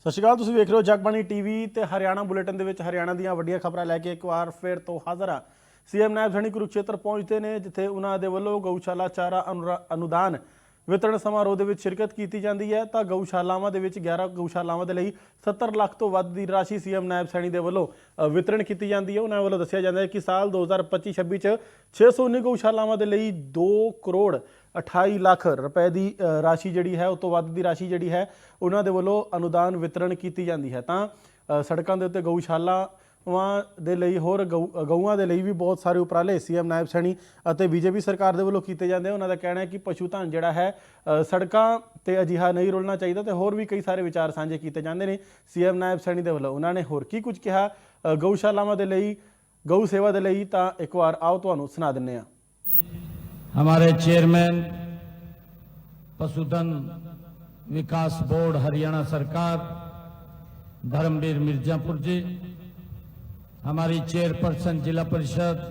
ਸਤਿ ਸ਼੍ਰੀ ਅਕਾਲ। ਤੁਸੀਂ ਵੇਖ ਰਹੇ ਹੋ ਜਗਬਾਣੀ ਟੀਵੀ ਤੇ ਹਰਿਆਣਾ ਬੁਲੇਟਿਨ ਦੇ ਵਿੱਚ ਹਰਿਆਣਾ ਦੀਆਂ ਵੱਡੀਆਂ ਖਬਰਾਂ ਲੈ ਕੇ ਇੱਕ ਵਾਰ ਫਿਰ ਤੋਂ ਹਾਜ਼ਰ ਹਾਂ। ਸੀਐਮ ਨਾਇਬ ਸੈਣੀ ਕੁਰੂਕਸ਼ੇਤਰ ਪਹੁੰਚਦੇ ਨੇ, ਜਿੱਥੇ ਉਹਨਾਂ ਦੇ ਵੱਲੋਂ ਗਊਸ਼ਾਲਾ ਚਾਰਾ ਅਨੁਦਾਨ ਵਿਤਰਨ ਸਮਾਰੋਹ ਦੇ ਵਿੱਚ ਸ਼ਿਰਕਤ ਕੀਤੀ ਜਾਂਦੀ ਹੈ। ਤਾਂ ਗਊਸ਼ਾਲਾਵਾਂ ਦੇ ਵਿੱਚ 11 ਗਊਸ਼ਾਲਾਵਾਂ ਦੇ ਲਈ 70 ਲੱਖ ਤੋਂ ਵੱਧ ਦੀ ਰਾਸ਼ੀ ਸੀਐਮ ਨਾਇਬ ਸੈਣੀ ਦੇ ਵੱਲੋਂ ਵਿਤਰਨ ਕੀਤੀ ਜਾਂਦੀ ਹੈ। ਉਹਨਾਂ ਵੱਲੋਂ ਦੱਸਿਆ ਜਾਂਦਾ ਹੈ ਕਿ ਸਾਲ 2025-26 'ਚ 619 ਗਊਸ਼ਾਲਾਵਾਂ ਦੇ ਲਈ 2 ਕਰੋੜ 28 ਲੱਖ ਰੁਪਏ ਦੀ ਰਾਸ਼ੀ ਜਿਹੜੀ ਹੈ, ਉਸ ਤੋਂ ਵੱਧ ਦੀ ਰਾਸ਼ੀ ਜਿਹੜੀ ਹੈ ਉਹਨਾਂ ਦੇ ਵੱਲੋਂ ਅਨੁਦਾਨ ਵਿਤਰਨ ਕੀਤੀ ਜਾਂਦੀ ਹੈ। ਤਾਂ ਸੜਕਾਂ ਦੇ ਉੱਤੇ ਗਊਸ਼ਾਲਾਵਾਂ ਦੇ ਲਈ ਹੋਰ ਗਊਆਂ ਦੇ ਲਈ ਵੀ ਬਹੁਤ ਸਾਰੇ ਉਪਰਾਲੇ ਸੀਐਮ ਨਾਇਬ ਸੈਣੀ ਅਤੇ ਬੀਜੇਪੀ ਸਰਕਾਰ ਦੇ ਵੱਲੋਂ ਕੀਤੇ ਜਾਂਦੇ। ਉਹਨਾਂ ਦਾ ਕਹਿਣਾ ਹੈ ਕਿ ਪਸ਼ੂ ਧਨ ਜਿਹੜਾ ਹੈ ਸੜਕਾਂ ਤੇ ਅਜਿਹਾ ਨਹੀਂ ਰੁਲਣਾ ਚਾਹੀਦਾ ਤੇ ਹੋਰ ਵੀ ਕਈ ਸਾਰੇ ਵਿਚਾਰ ਸਾਂਝੇ ਕੀਤੇ ਜਾਂਦੇ ਨੇ ਸੀਐਮ ਨਾਇਬ ਸੈਣੀ ਦੇ ਵੱਲੋਂ। ਉਹਨਾਂ ਨੇ ਹੋਰ ਕੀ ਕੁਝ ਕਿਹਾ ਗਊਸ਼ਾਲਾਵਾਂ ਦੇ ਲਈ, ਗਊ ਸੇਵਾ ਦੇ ਲਈ, ਤਾਂ ਇੱਕ ਵਾਰ ਆਓ ਤੁਹਾਨੂੰ ਸੁਣਾ ਦਿੰਦੇ ਹਾਂ। हमारे चेयरमैन पशुधन विकास बोर्ड हरियाणा सरकार धर्मवीर मिर्जापुर जी, हमारी चेयरपर्सन जिला परिषद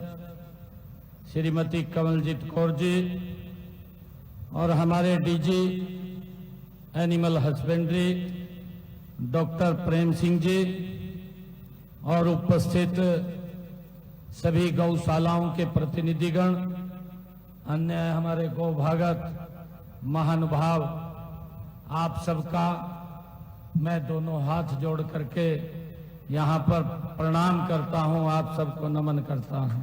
श्रीमती कमलजीत कौर जी और हमारे DG animal husbandry doctor Prem Singh ji और उपस्थित सभी गौशालाओं के प्रतिनिधिगण, अन्य हमारे गौ भागत महानुभाव, आप सबका मैं दोनों हाथ जोड़ करके यहाँ पर प्रणाम करता हूँ, आप सबको नमन करता हूँ।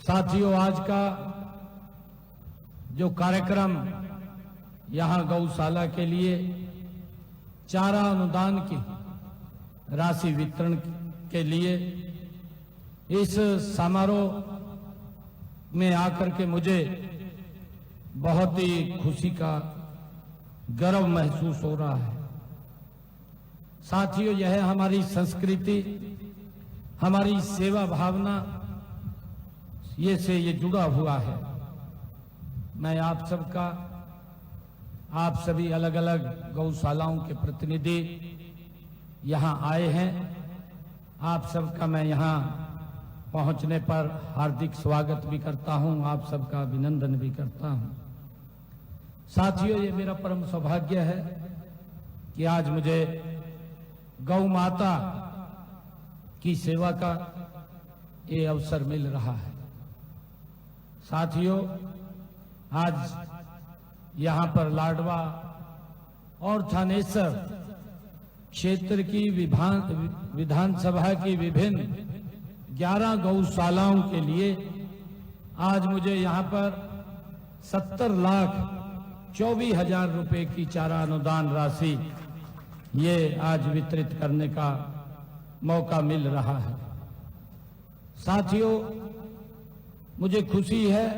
साथियों, आज का जो कार्यक्रम यहाँ गौशाला के लिए चारा अनुदान की राशि वितरण के लिए इस समारोह में आकर के मुझे बहुत ही खुशी का गर्व महसूस हो रहा है। साथियों, यह हमारी संस्कृति, हमारी सेवा भावना ये से ये जुड़ा हुआ है। मैं आप सबका, आप सभी अलग अलग गौशालाओं के प्रतिनिधि यहाँ आए हैं, आप सबका मैं यहाँ पहुंचने पर हार्दिक स्वागत भी करता हूं, आप सबका अभिनंदन भी करता हूं। साथियों, ये मेरा परम सौभाग्य है कि आज मुझे गौ माता की सेवा का ये अवसर मिल रहा है। साथियों, आज यहां पर लाडवा और थानेसर क्षेत्र की विधानसभा की विभिन्न 11 गौशालाओं के लिए आज मुझे यहाँ पर 70,24,000 रुपए की चारा अनुदान राशि ये आज वितरित करने का मौका मिल रहा है। साथियों, मुझे खुशी है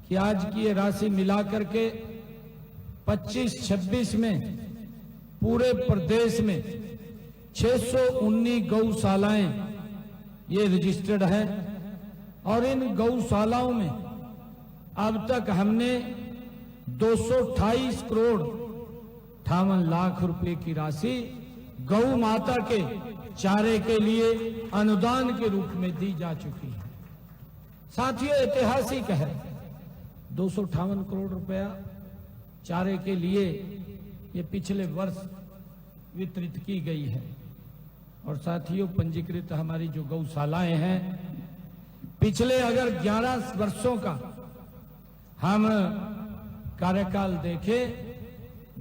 कि आज की ये राशि मिलाकर के 25-26 में पूरे प्रदेश में 619 गौशालाएं ये रजिस्टर्ड है और इन गौशालाओं में अब तक हमने 228 करोड़ 58 लाख रुपए की राशि गौ माता के चारे के लिए अनुदान के रूप में दी जा चुकी है। साथियों, ऐतिहासिक है, 258 करोड़ रुपया चारे के लिए ये पिछले वर्ष वितरित की गई है। और साथियों, पंजीकृत हमारी जो गौशालाएं हैं, पिछले अगर 11 वर्षों का हम कार्यकाल देखें,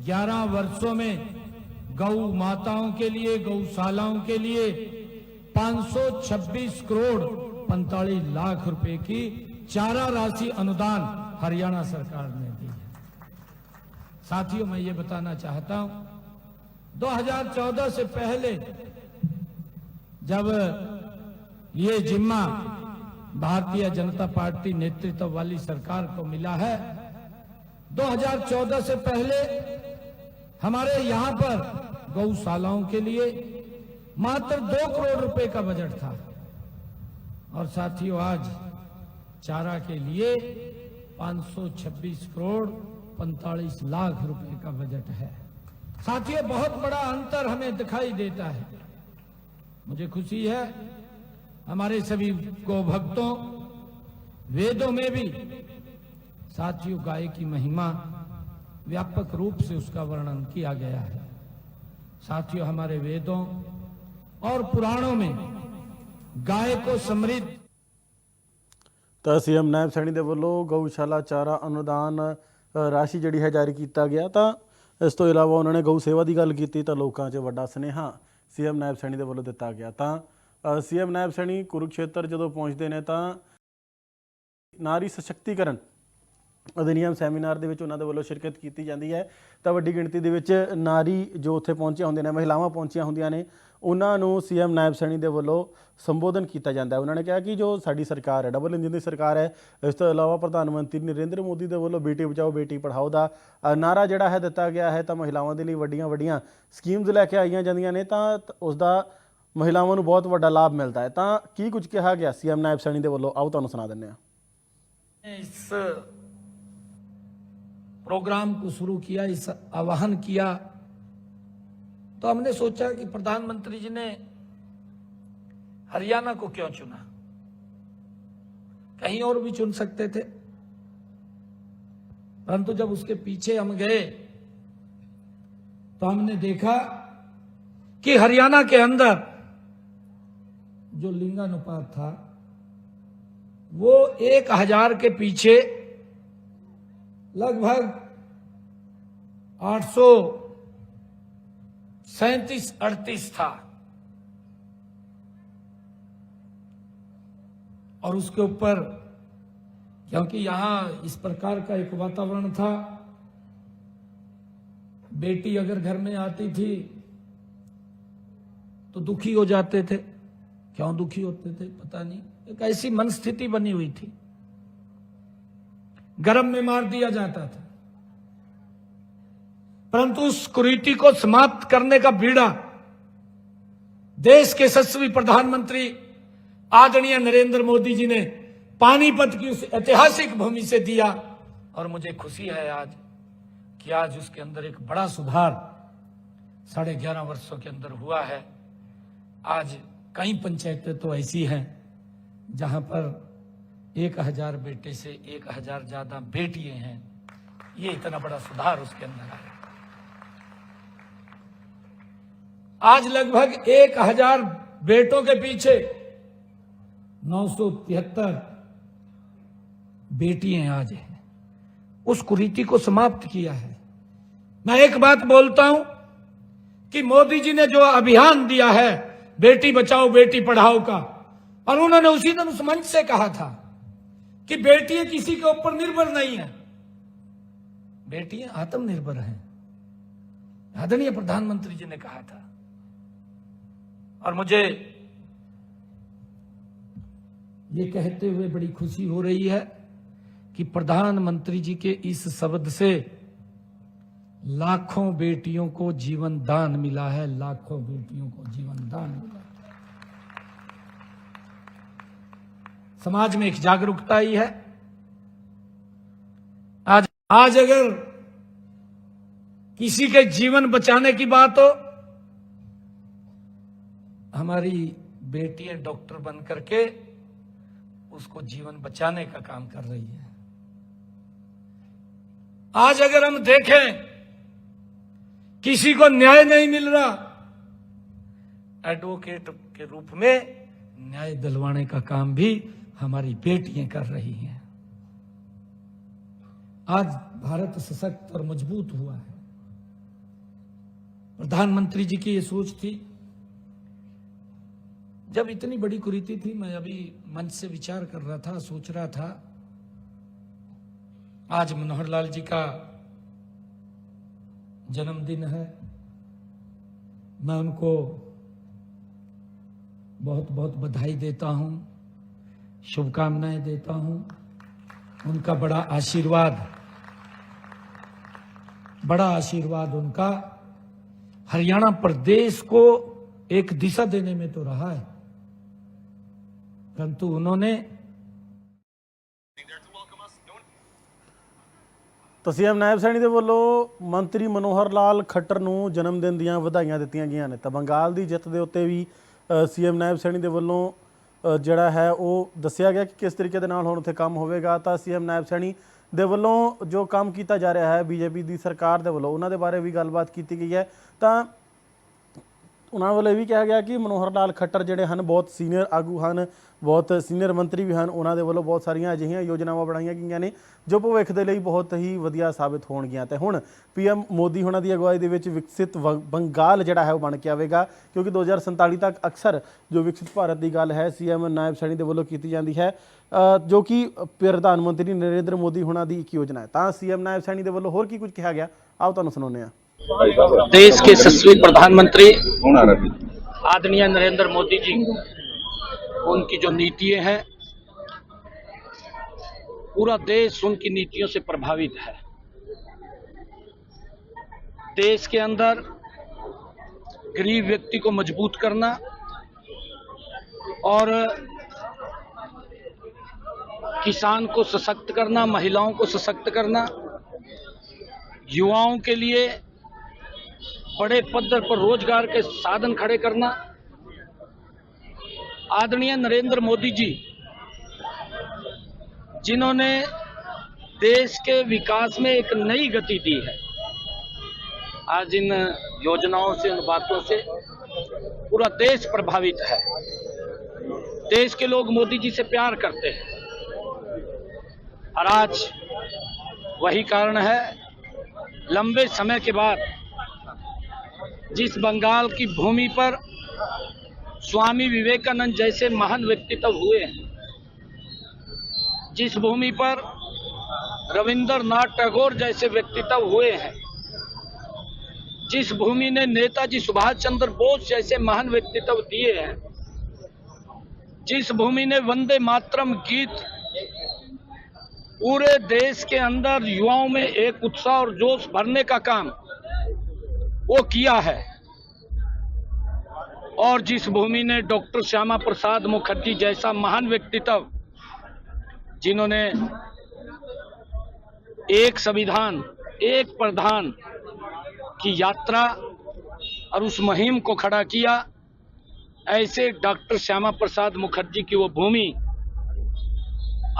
11 वर्षों में गौ माताओं के लिए, गौशालाओं के लिए 526 करोड़ 45 लाख रुपए की चारा राशि अनुदान हरियाणा सरकार ने दी है। साथियों, मैं ये बताना चाहता हूं, 2014 से पहले जब ये जिम्मा भारतीय जनता पार्टी नेतृत्व वाली सरकार को मिला है, 2014 से पहले हमारे यहां पर गौशालाओं के लिए मात्र 2 करोड़ रुपए का बजट था। और साथियों, आज चारा के लिए 526 करोड़ 45 लाख रुपए का बजट है। साथियों, बहुत बड़ा अंतर हमें दिखाई देता है। मुझे खुशी है हमारे सभी गौ भक्तों, वेदों में भी साथियों गाय की महिमा व्यापक रूप से उसका वर्णन किया गया है। साथियों, हमारे वेदों और पुराणों में गाय को समृद्ध ਤਾਂ ਸੀਐਮ ਨਾਇਬ ਸੈਣੀ ਦੇ ਵੱਲੋਂ ਗਊਸ਼ਾਲਾ ਚਾਰਾ ਅਨੁਦਾਨ ਰਾਸ਼ੀ ਜਿਹੜੀ ਹੈ ਜਾਰੀ ਕੀਤਾ ਗਿਆ। ਤਾਂ ਇਸ ਤੋਂ ਇਲਾਵਾ ਉਹਨਾਂ ਨੇ ਗਊ ਸੇਵਾ ਦੀ ਗੱਲ ਕੀਤੀ ਤਾਂ ਲੋਕਾਂ 'ਚ ਵੱਡਾ ਸੁਨੇਹਾ ਸੀਐਮ ਨਾਇਬ ਸੈਣੀ ਦੇ ਵੱਲੋਂ ਦਿੱਤਾ ਗਿਆ। ਤਾਂ ਸੀਐਮ ਨਾਇਬ ਸੈਣੀ ਕੁਰੂਕਸ਼ੇਤਰ ਜਦੋਂ ਪਹੁੰਚਦੇ ਨੇ ਤਾਂ ਨਾਰੀ ਸਸ਼ਕਤੀਕਰਨ ਅਧਿਨਿਯਮ ਸੈਮੀਨਾਰ ਦੇ ਵਿੱਚ ਉਹਨਾਂ ਦੇ ਵੱਲੋਂ ਸ਼ਿਰਕਤ ਕੀਤੀ ਜਾਂਦੀ ਹੈ। ਤਾਂ ਵੱਡੀ ਗਿਣਤੀ ਦੇ ਵਿੱਚ ਨਾਰੀ ਜੋ ਉੱਥੇ ਪਹੁੰਚੀਆਂ ਹੁੰਦੀਆਂ ਨੇ, ਮਹਿਲਾਵਾਂ ਪਹੁੰਚੀਆਂ ਹੁੰਦੀਆਂ ਨੇ, ਉਹਨਾਂ ਨੂੰ ਸੀਐਮ ਨਾਇਬ ਸੈਣੀ ਦੇ ਵੱਲੋਂ ਸੰਬੋਧਨ ਕੀਤਾ ਜਾਂਦਾ। ਉਹਨਾਂ ਨੇ ਕਿਹਾ ਕਿ ਜੋ ਸਾਡੀ ਸਰਕਾਰ ਹੈ, ਡਬਲ ਇੰਜਨ ਦੀ ਸਰਕਾਰ ਹੈ। ਇਸ ਤੋਂ ਇਲਾਵਾ ਪ੍ਰਧਾਨ ਮੰਤਰੀ ਨਰਿੰਦਰ ਮੋਦੀ ਦੇ ਵੱਲੋਂ ਬੇਟੀ ਬਚਾਓ ਬੇਟੀ ਪੜ੍ਹਾਓ ਦਾ ਨਾਰਾ ਜਿਹੜਾ ਹੈ ਦਿੱਤਾ ਗਿਆ ਹੈ। ਤਾਂ ਮਹਿਲਾਵਾਂ ਦੇ ਲਈ ਵੱਡੀਆਂ ਵੱਡੀਆਂ ਸਕੀਮਜ਼ ਲੈ ਕੇ ਆਈਆਂ ਜਾਂਦੀਆਂ ਨੇ ਤਾਂ ਉਸ ਦਾ ਮਹਿਲਾਵਾਂ ਨੂੰ ਬਹੁਤ ਵੱਡਾ ਲਾਭ ਮਿਲਦਾ ਹੈ। ਤਾਂ ਕੀ ਕੁਝ ਕਿਹਾ ਗਿਆ ਸੀਐਮ ਨਾਇਬ ਸੈਣੀ ਦੇ ਵੱਲੋਂ, ਆਓ ਤੁਹਾਨੂੰ ਸੁਣਾ ਦਿੰਦੇ ਹਾਂ। इस प्रोग्राम को शुरू किया, इस आह्वान किया, तो हमने सोचा कि प्रधानमंत्री जी ने हरियाणा को क्यों चुना, कहीं और भी चुन सकते थे। परंतु जब उसके पीछे हम गए तो हमने देखा कि हरियाणा के अंदर जो लिंगानुपात था वो 1000 के पीछे लगभग 837-38 था, और उसके ऊपर क्योंकि यहां इस प्रकार का एक वातावरण था, बेटी अगर घर में आती थी तो दुखी हो जाते थे। क्यों दुखी होते थे पता नहीं, एक ऐसी मनस्थिति बनी हुई थी, गर्भ में मार दिया जाता था। परंतु उस कुरीति को समाप्त करने का बीड़ा देश के यशस्वी प्रधानमंत्री आदरणीय नरेंद्र मोदी जी ने पानीपत की उस ऐतिहासिक भूमि से दिया, और मुझे खुशी है आज कि आज उसके अंदर एक बड़ा सुधार 11.5 वर्षों के अंदर हुआ है। आज कई पंचायतें तो ऐसी हैं जहां पर 1000 बेटे से 1000 ज्यादा बेटियां हैं। ये इतना बड़ा सुधार उसके अंदर आया। आज लगभग 1000 बेटों के पीछे 973 बेटियां आज हैं। उस कुरीति को समाप्त किया है। मैं एक बात बोलता हूं कि मोदी जी ने जो अभियान दिया है बेटी बचाओ बेटी पढ़ाओ का, और उन्होंने उसी दिन उस मंच से कहा था कि बेटियां किसी के ऊपर निर्भर नहीं है, बेटियां आत्मनिर्भर हैं। आदरणीय प्रधानमंत्री जी ने कहा था, और मुझे ये कहते हुए बड़ी खुशी हो रही है कि प्रधानमंत्री जी के इस शब्द से लाखों बेटियों को जीवन दान मिला है, लाखों बेटियों को जीवन दान मिला। समाज में एक जागरूकता आई है। आज अगर किसी के जीवन बचाने की बात हो, हमारी बेटियां डॉक्टर बन करके उसको जीवन बचाने का काम कर रही है। आज अगर हम देखें किसी को न्याय नहीं मिल रहा, एडवोकेट के रूप में न्याय दिलवाने का काम भी हमारी बेटियां कर रही हैं। आज भारत सशक्त और मजबूत हुआ है। प्रधानमंत्री जी की ये सोच थी। जब इतनी बड़ी कुरीति थी, मैं अभी मंच से विचार कर रहा था, सोच रहा था, आज मनोहर लाल जी का जन्मदिन है। मैं उनको बहुत बहुत बधाई देता हूं, शुभकामनाएं देता हूं। उनका बड़ा आशीर्वाद उनका हरियाणा प्रदेश को एक दिशा देने में तो रहा है, परंतु उन्होंने ਤਾਂ ਸੀਐਮ ਨਾਇਬ ਸੈਣੀ ਦੇ ਵੱਲੋਂ ਮੰਤਰੀ ਮਨੋਹਰ ਲਾਲ ਖੱਟਰ ਨੂੰ ਜਨਮ ਦਿਨ ਦੀਆਂ ਵਧਾਈਆਂ ਦਿੱਤੀਆਂ ਗਈਆਂ ਨੇ। ਤਾਂ ਬੰਗਾਲ ਦੀ ਜਿੱਤ ਦੇ ਉੱਤੇ ਵੀ ਸੀਐਮ ਨਾਇਬ ਸੈਣੀ ਦੇ ਵੱਲੋਂ ਜਿਹੜਾ ਹੈ ਉਹ ਦੱਸਿਆ ਗਿਆ ਕਿ ਕਿਸ ਤਰੀਕੇ ਦੇ ਨਾਲ ਹੁਣ ਉੱਥੇ ਕੰਮ ਹੋਵੇਗਾ। ਤਾਂ ਸੀਐਮ ਨਾਇਬ ਸੈਣੀ ਦੇ ਵੱਲੋਂ ਜੋ ਕੰਮ ਕੀਤਾ ਜਾ ਰਿਹਾ ਹੈ ਬੀਜੇਪੀ ਦੀ ਸਰਕਾਰ ਦੇ ਵੱਲੋਂ ਉਹਨਾਂ ਦੇ ਬਾਰੇ ਵੀ ਗੱਲਬਾਤ ਕੀਤੀ ਗਈ ਹੈ। ਤਾਂ ਉਹਨਾਂ ਵੱਲੋਂ ਇਹ ਵੀ ਕਿਹਾ ਗਿਆ ਕਿ ਮਨੋਹਰ ਲਾਲ ਖੱਟਰ ਜਿਹੜੇ ਹਨ ਬਹੁਤ ਸੀਨੀਅਰ ਆਗੂ ਹਨ, ਬਹੁਤ ਸੀਨੀਅਰ ਮੰਤਰੀ ਵੀ ਹਨ। ਉਹਨਾਂ ਦੇ ਵੱਲੋਂ ਬਹੁਤ ਸਾਰੀਆਂ ਅਜਿਹੀਆਂ ਯੋਜਨਾਵਾਂ ਬਣਾਈਆਂ ਗਈਆਂ ਨੇ ਜੋ ਭਵਿੱਖ ਦੇ ਲਈ ਬਹੁਤ ਹੀ ਵਧੀਆ ਸਾਬਿਤ ਹੋਣਗੀਆਂ। ਤੇ ਹੁਣ PM ਮੋਦੀ ਹੋਣਾ ਦੀ ਅਗਵਾਈ ਦੇ ਵਿੱਚ ਵਿਕਸਿਤ ਬੰਗਾਲ ਜਿਹੜਾ ਹੈ ਉਹ ਬਣ ਕੇ ਆਵੇਗਾ, ਕਿਉਂਕਿ 2047 ਤੱਕ ਅਕਸਰ ਜੋ ਵਿਕਸਿਤ ਭਾਰਤ ਦੀ ਗੱਲ ਹੈ CM ਨਾਇਬ ਸੈਣੀ ਦੇ ਵੱਲੋਂ ਕੀਤੀ ਜਾਂਦੀ ਹੈ, ਜੋ ਕਿ ਪ੍ਰਧਾਨ ਮੰਤਰੀ ਨਰਿੰਦਰ ਮੋਦੀ ਹੋਣਾ ਦੀ ਇੱਕ ਯੋਜਨਾ ਹੈ। ਤਾਂ CM ਨਾਇਬ ਸੈਣੀ ਦੇ ਵੱਲੋਂ ਹੋਰ ਕੀ ਕੁਝ ਕਿਹਾ ਗਿਆ, ਆਓ ਤੁਹਾਨੂੰ ਸੁਣਾਉਂਦੇ ਹਾਂ। देश के यशस्वी प्रधानमंत्री आदरणीय नरेंद्र मोदी जी, उनकी जो नीतियां हैं, पूरा देश उनकी नीतियों से प्रभावित है। देश के अंदर गरीब व्यक्ति को मजबूत करना और किसान को सशक्त करना, महिलाओं को सशक्त करना, युवाओं के लिए बड़े पद्धर पर रोजगार के साधन खड़े करना। आदरणीय नरेंद्र मोदी जी, जिन्होंने देश के विकास में एक नई गति दी है, आज इन योजनाओं से, इन बातों से पूरा देश प्रभावित है। देश के लोग मोदी जी से प्यार करते हैं और आज वही कारण है, लंबे समय के बाद जिस बंगाल की भूमि पर स्वामी विवेकानंद जैसे महान व्यक्तित्व हुए हैं, जिस भूमि पर रविंद्रनाथ टैगोर जैसे व्यक्तित्व हुए हैं, जिस भूमि ने नेताजी सुभाष चंद्र बोस जैसे महान व्यक्तित्व दिए हैं, जिस भूमि ने वंदे मातरम गीत पूरे देश के अंदर युवाओं में एक उत्साह और जोश भरने का काम वो किया है, और जिस भूमि ने डॉक्टर श्यामा प्रसाद मुखर्जी जैसा महान व्यक्तित्व, जिन्होंने एक संविधान, एक प्रधान की यात्रा और उस मुहिम को खड़ा किया, ऐसे डॉक्टर श्यामा प्रसाद मुखर्जी की वो भूमि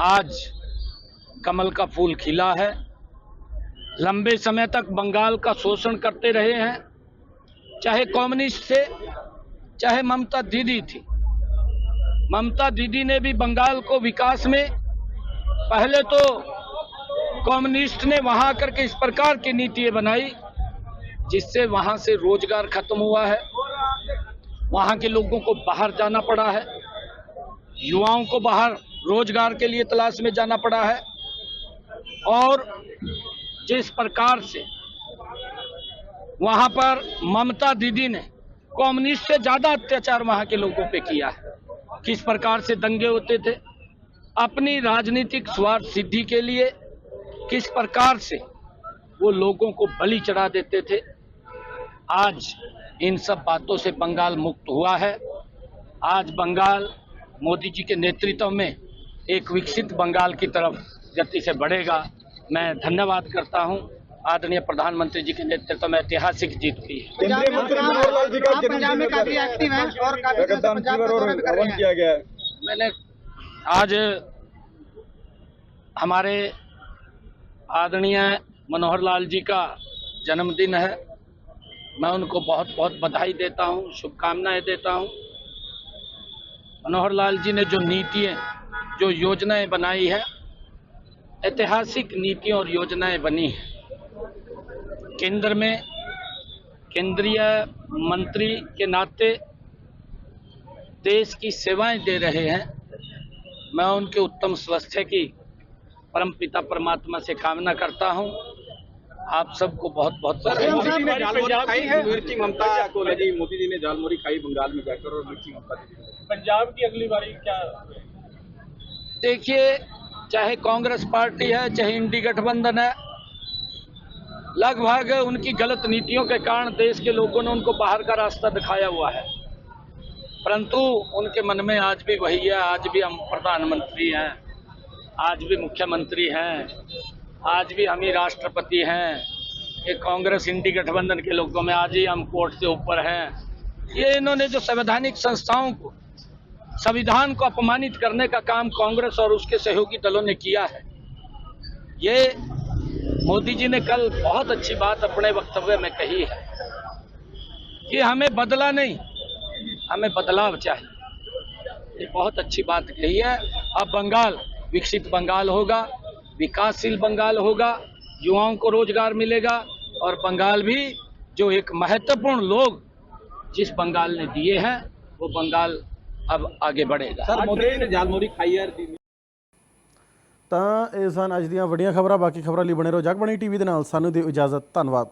आज कमल का फूल खिला है। लंबे समय तक बंगाल का शोषण करते रहे हैं, चाहे कम्युनिस्ट थे, चाहे ममता दीदी थी। ममता दीदी ने भी बंगाल को विकास में, पहले तो कम्युनिस्ट ने वहां आकर के इस प्रकार की नीतियां बनाई जिससे वहां से रोजगार खत्म हुआ है, वहां के लोगों को बाहर जाना पड़ा है, युवाओं को बाहर रोजगार के लिए तलाश में जाना पड़ा है। और जिस प्रकार से वहां पर ममता दीदी ने कम्युनिस्ट से ज्यादा अत्याचार वहां के लोगों पे किया है, किस प्रकार से दंगे होते थे अपनी राजनीतिक स्वार्थ सिद्धि के लिए, किस प्रकार से वो लोगों को बलि चढ़ा देते थे। आज इन सब बातों से बंगाल मुक्त हुआ है। आज बंगाल मोदी जी के नेतृत्व में एक विकसित बंगाल की तरफ गति से बढ़ेगा। मैं धन्यवाद करता हूं, आदरणीय प्रधानमंत्री जी के नेतृत्व में ऐतिहासिक जीत हुई है। केंद्रीय मंत्री मनोहर लाल जी का पंजाब में काफी एक्टिव हैं और काफी पंजाब का दौरा भी कर रहे हैं। किया गया है। मैंने आज हमारे आदरणीय मनोहर लाल जी का जन्मदिन है, मैं उनको बहुत बहुत बधाई देता हूं, शुभकामनाएं देता हूं। मनोहर लाल जी ने जो नीतियां, जो योजनाएं बनाई है, ऐतिहासिक नीतियां और योजनाएं बनी हैं। केंद्र में केंद्रीय मंत्री के नाते देश की सेवाएं दे रहे हैं। मैं उनके उत्तम स्वास्थ्य की परमपिता परमात्मा से कामना करता हूं। आप सबको बहुत बहुत बधाई। ममता मोदी जी ने झालमुरी खाई बंगाल में जाकर और मिर्ची ममता दी। पंजाब की अगली बारी क्या? देखिए, चाहे कांग्रेस पार्टी है, चाहे इंडी गठबंधन है, लगभग उनकी गलत नीतियों के कारण देश के लोगों ने उनको बाहर का रास्ता दिखाया हुआ है, परंतु उनके मन में आज भी वही है। आज भी हम प्रधानमंत्री हैं, आज भी मुख्यमंत्री हैं, आज भी हम ही राष्ट्रपति हैं। ये कांग्रेस इंडी गठबंधन के लोगों में आज ही हम कोर्ट से ऊपर हैं। ये इन्होंने जो संवैधानिक संस्थाओं को, संविधान को अपमानित करने का काम कांग्रेस और उसके सहयोगी दलों ने किया है, ये मोदी जी ने कल बहुत अच्छी बात अपने वक्तव्य में कही है कि हमें बदला नहीं, हमें बदलाव चाहिए। ये बहुत अच्छी बात कही है। अब बंगाल विकसित बंगाल होगा, विकासशील बंगाल होगा, युवाओं को रोजगार मिलेगा और बंगाल भी जो एक महत्वपूर्ण लोग जिस बंगाल ने दिए हैं वो बंगाल अब आगे बढ़ेगा। ਸਰ ਮੋਦੀ ਨੇ ਜਾਲਮੋਰੀ ਖਾਈ ਹੈ ਤਾਂ ਇਹ ਸਨ ਅੱਜ ਦੀਆਂ ਵੱਡੀਆਂ ਖਬਰਾਂ। ਬਾਕੀ ਖਬਰਾਂ ਲਈ ਬਣੇ ਰਹੋ ਜਗਬਾਣੀ ਟੀਵੀ ਦੇ ਨਾਲ। ਸਾਨੂੰ ਦਿਓ ਇਜਾਜ਼ਤ। ਧੰਨਵਾਦ।